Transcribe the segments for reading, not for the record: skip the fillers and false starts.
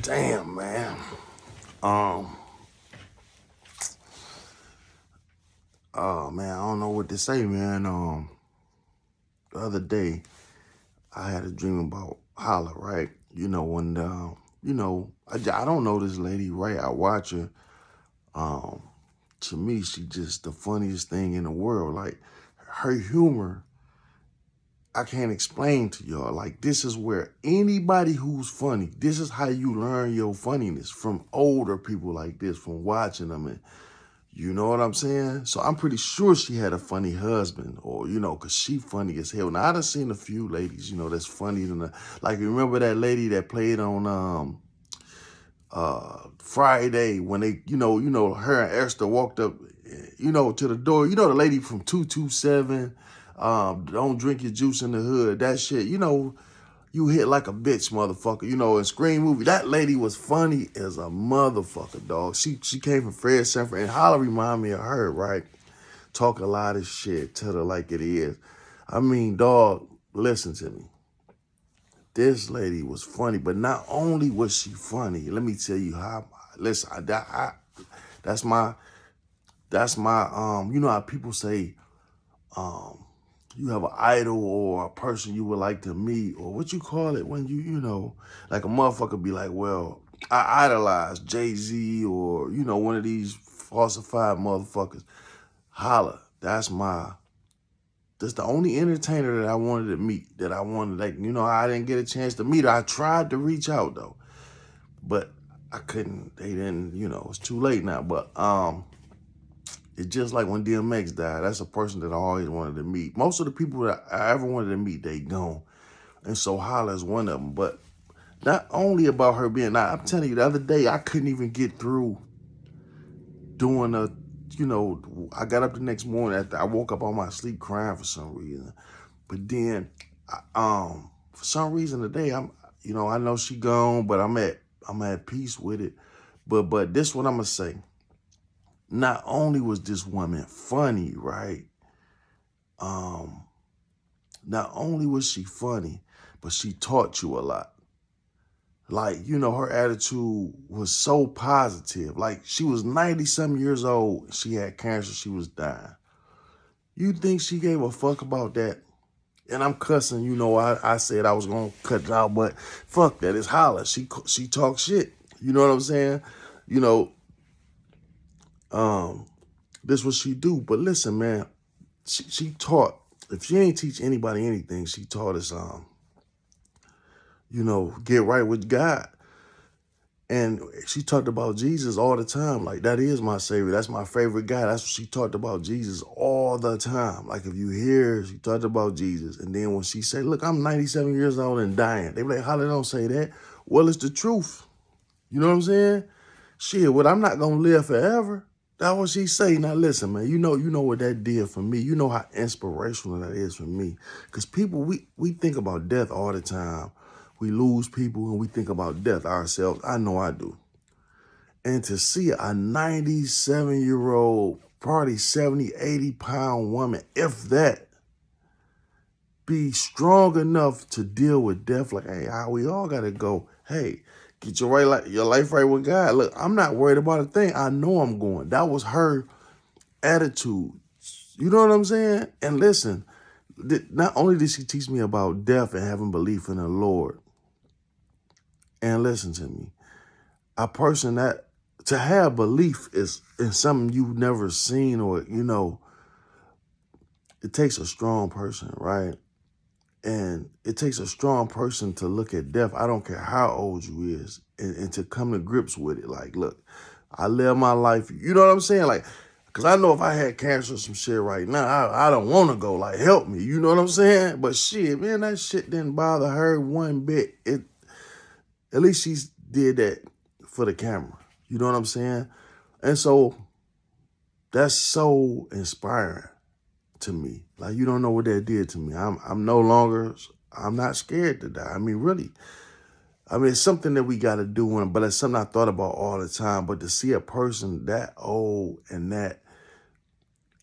Damn, man. Um, oh man, I don't know what to say, man. The other day I had a dream about Holla, right? When I don't know this lady, right? I watch her. Um, to me, she just the funniest thing in the world. Like her humor, I can't explain to y'all. Like this is where anybody who's funny, this is how you learn your funniness from older people like this, from watching them. And you know what I'm saying? So I'm pretty sure she had a funny husband or, cause she funny as hell. Now I done seen a few ladies, that's funny than like remember that lady that played on Friday when they, her and Esther walked up, to the door. The lady from 227, don't drink your juice in the hood. That shit, you hit like a bitch, motherfucker. In Scream movie, that lady was funny as a motherfucker, dog. She came from Fred Sanford, and Holla remind me of her, right? Talk a lot of shit, tell her like it is. I mean, dog, listen to me. This lady was funny, but not only was she funny, let me tell you how. Listen, that's my, you know how people say, um, you have an idol or a person you would like to meet, or what you call it when like a motherfucker be like, well, I idolize Jay-Z or, one of these falsified motherfuckers. Holla, that's the only entertainer that I wanted to meet, that I wanted, like, I didn't get a chance to meet her. I tried to reach out though, but I couldn't, they didn't, it's too late now. But it's just like when DMX died. That's a person that I always wanted to meet. Most of the people that I ever wanted to meet, they gone. And so Holla is one of them. But not only about her being, now I'm telling you, the other day, I couldn't even get through doing I got up the next morning after I woke up on my sleep crying for some reason. But then, for some reason today, I know she gone, but I'm at peace with it. But this what I'm gonna say. Not only was this woman funny, right? Not only was she funny, but she taught you a lot. Like, her attitude was so positive. Like, she was 90-something years old. She had cancer. She was dying. You think she gave a fuck about that? And I'm cussing, I said I was going to cut it out, but fuck that. It's Holla. She talks shit. You know what I'm saying? You know, this what she do. But listen, man, she taught, if she ain't teach anybody anything, she taught us, get right with God. And she talked about Jesus all the time. Like, that is my savior. That's my favorite guy. That's what she talked about, Jesus, all the time. Like, if you hear, she talked about Jesus. And then when she said, look, I'm 97 years old and dying, they be like, Holly, don't say that. Well, it's the truth. You know what I'm saying? Shit, well, I'm not going to live forever. That's what she say. Now, listen, man, you know what that did for me. You know how inspirational that is for me. Because people, we think about death all the time. We lose people and we think about death ourselves. I know I do. And to see a 97-year-old, probably 70, 80-pound woman, if that, be strong enough to deal with death, like, hey, we all got to go. Hey, get your life right with God. Look, I'm not worried about a thing. I know I'm going. That was her attitude. You know what I'm saying? And listen, not only did she teach me about death and having belief in the Lord, and listen to me, a person that, to have belief is in something you've never seen, or, it takes a strong person, right? And it takes a strong person to look at death. I don't care how old you is, and to come to grips with it. Like, look, I live my life. You know what I'm saying? Like, because I know if I had cancer or some shit right now, I don't want to go. Like, help me. You know what I'm saying? But shit, man, that shit didn't bother her one bit. At least she did that for the camera. You know what I'm saying? And so that's so inspiring to me. Like, you don't know what that did to me. I'm no longer, I'm not scared to die. I mean, really. I mean, it's something that we got to do, but it's something I thought about all the time. But to see a person that old and that,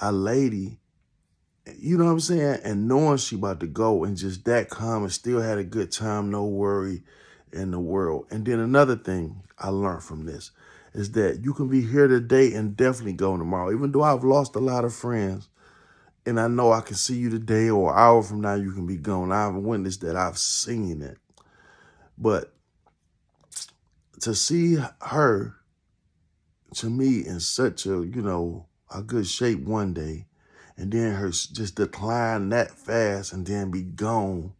a lady, you know what I'm saying? And knowing she about to go and just that calm and still had a good time, no worry. in the world. And then another thing I learned from this is that you can be here today and definitely go tomorrow. Even though I've lost a lot of friends, and I know I can see you today or an hour from now, you can be gone. I've witnessed that. I've seen it. But to see her, to me, in such a, a good shape one day, and then her just decline that fast and then be gone,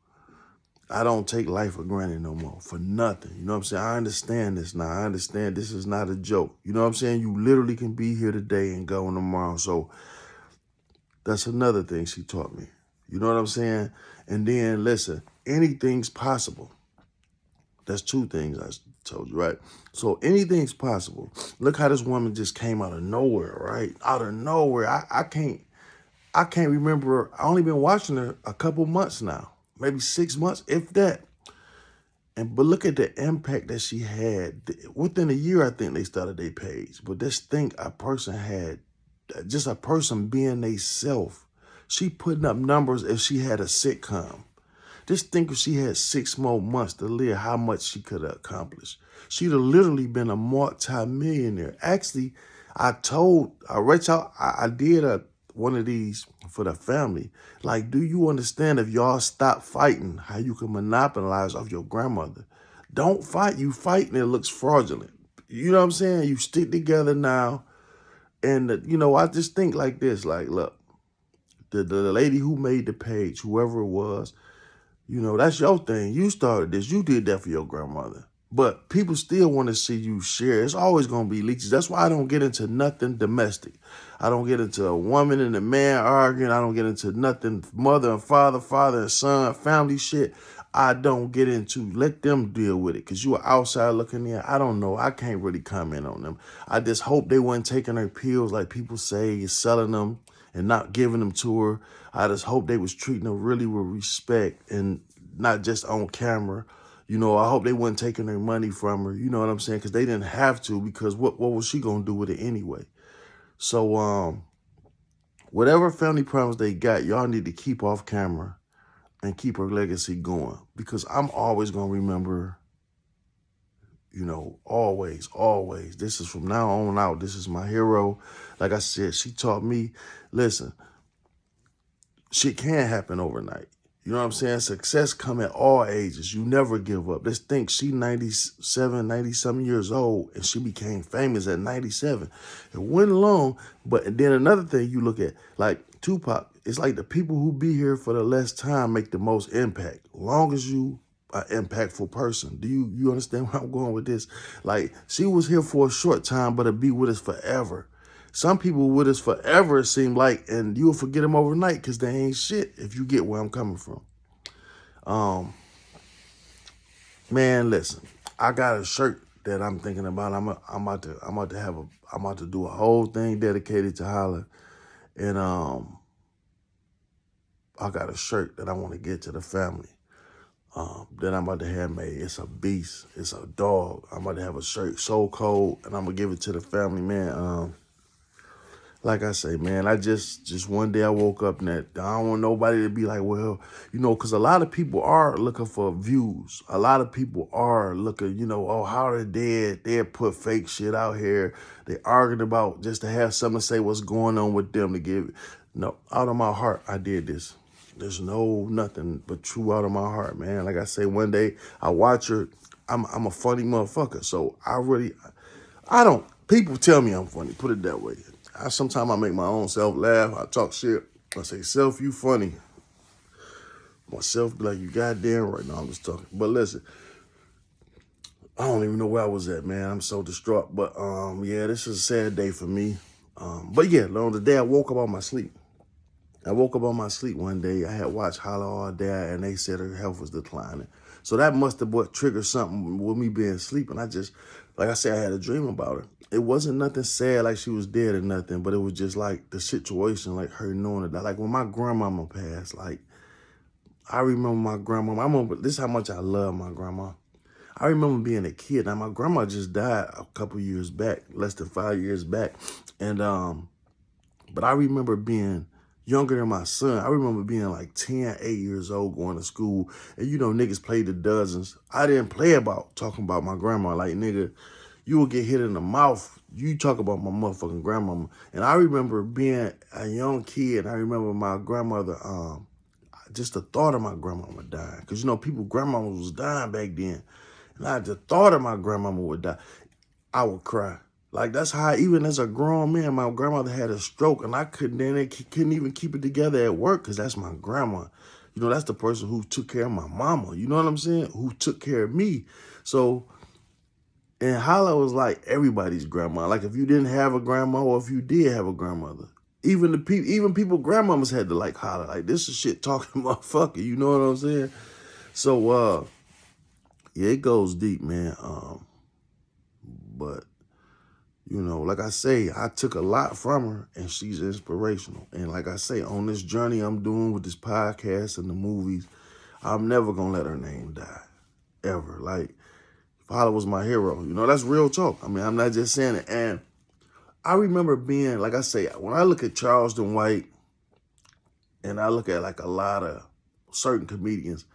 I don't take life for granted no more, for nothing. You know what I'm saying? I understand this now. I understand this is not a joke. You know what I'm saying? You literally can be here today and go tomorrow. So that's another thing she taught me. You know what I'm saying? And then, listen, anything's possible. That's two things I told you, right? So anything's possible. Look how this woman just came out of nowhere, right? Out of nowhere. I can't remember. I only been watching her a couple months now, maybe 6 months, if that. But look at the impact that she had. Within a year, I think they started their page. But just think a person had, just a person being they self. She putting up numbers if she had a sitcom. Just think if she had 6 more months to live, how much she could have accomplished. She'd have literally been a multi-millionaire. Actually, I did one of these for the family. Like, do you understand if y'all stop fighting, how you can monopolize off your grandmother? Don't fight. You fight and it looks fraudulent. You know what I'm saying? You stick together now. And, I just think like this. Like, look, the lady who made the page, whoever it was, that's your thing. You started this. You did that for your grandmother. But people still want to see you share. It's always going to be leeches. That's why I don't get into nothing domestic. I don't get into a woman and a man arguing. I don't get into nothing mother and father and son, family shit. I don't get into. Let them deal with it. Because you are outside looking in. I don't know. I can't really comment on them. I just hope they weren't taking their pills like people say, selling them and not giving them to her. I just hope they was treating her really with respect and not just on camera. I hope they weren't taking their money from her. You know what I'm saying? Because they didn't have to, because what was she going to do with it anyway? So whatever family problems they got, y'all need to keep off camera and keep her legacy going. Because I'm always going to remember, always, always. This is from now on out. This is my hero. Like I said, she taught me, listen, shit can happen overnight. You know what I'm saying? Success come at all ages. You never give up. Let's think she 97, 90-something years old, and she became famous at 97. It went long, but then another thing you look at, like Tupac, it's like the people who be here for the less time make the most impact. Long as you an impactful person. Do you understand where I'm going with this? Like, she was here for a short time, but it'll be with us forever. Some people with us forever, it seems like, and you'll forget them overnight because they ain't shit, if you get where I'm coming from. Man, listen, I got a shirt that I'm thinking about. I'm about to do a whole thing dedicated to Holla. And I got a shirt that I want to get to the family. That I'm about to have made. It's a beast. It's a dog. I'm about to have a shirt so cold, and I'm gonna give it to the family, man. Like I say, man, I just one day I woke up and that I don't want nobody to be like, well, because a lot of people are looking for views. A lot of people are looking, oh, how are they dead? They put fake shit out here. They arguing about just to have someone say what's going on with them to give. No, out of my heart, I did this. There's nothing but true out of my heart, man. Like I say, one day I watch her. I'm a funny motherfucker. So people tell me I'm funny, put it that way. Sometimes I make my own self laugh. I talk shit. I say, self, you funny. Myself be like, you goddamn right. Now I'm just talking. But listen, I don't even know where I was at, man. I'm so distraught. But yeah, this is a sad day for me. But yeah, on the day I woke up on my sleep. I woke up on my sleep one day. I had watched Holla all day, and they said her health was declining. So that must have triggered something with me being asleep. And I just, like I said, I had a dream about her. It wasn't nothing sad like she was dead or nothing, but it was just like the situation, like her knowing that. Like when my grandmama passed, like I remember my grandmama. This is how much I love my grandma. I remember being a kid. Now my grandma just died a couple years back, less than 5 years back. And but I remember being younger than my son. I remember being like 10, 8 years old going to school. And you know, niggas played the dozens. I didn't play about talking about my grandma. Like, nigga, you will get hit in the mouth. You talk about my motherfucking grandmama. And I remember being a young kid. I remember my grandmother, just the thought of my grandmama dying. Because, you know, grandmama was dying back then. And I just thought of my grandmama would die. I would cry. Like, that's how, even as a grown man, my grandmother had a stroke, and I couldn't even keep it together at work because that's my grandma. You know, that's the person who took care of my mama. You know what I'm saying? Who took care of me. So, and Holla was like everybody's grandma. Like, if you didn't have a grandma or if you did have a grandmother, even people grandmamas had to like Holla. Like, this is shit talking motherfucker. You know what I'm saying? So, yeah, it goes deep, man. But, you know, like I say, I took a lot from her, and she's inspirational. And like I say, on this journey I'm doing with this podcast and the movies, I'm never going to let her name die, ever. Like, Holla was my hero. You know, that's real talk. I mean, I'm not just saying it. And I remember being, like I say, when I look at Charleston White and I look at like a lot of certain comedians,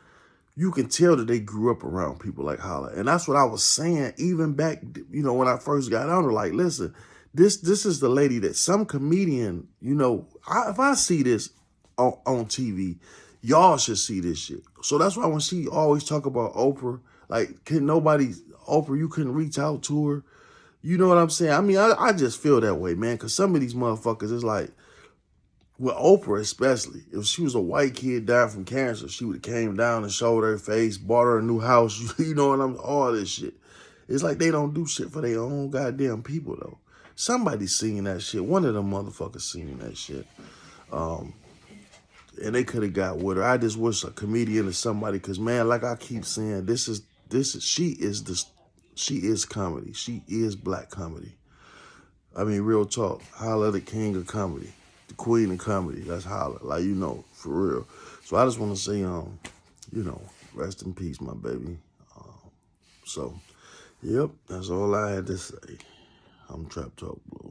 you can tell that they grew up around people like Holla. And that's what I was saying even back, you know, when I first got on her. Like, listen, this is the lady that some comedian, you know, if I see this on TV, y'all should see this shit. So that's why when she always talk about Oprah, like, Oprah, you couldn't reach out to her. You know what I'm saying? I mean, I just feel that way, man, because some of these motherfuckers, it's like, with Oprah especially, if she was a white kid dying from cancer, she would have came down and showed her face, bought her a new house, you know what I'm, all this shit. It's like they don't do shit for their own goddamn people, though. Somebody's seen that shit. One of them motherfuckers seen that shit. And they could have got with her. I just wish a comedian or somebody, because, man, like I keep saying, she is comedy. She is black comedy. I mean, real talk. Holla, the king of comedy. The queen of comedy. That's Holla. Like, you know, for real. So I just want to say, you know, rest in peace, my baby. So, yep, that's all I had to say. I'm Trap Talk Blue.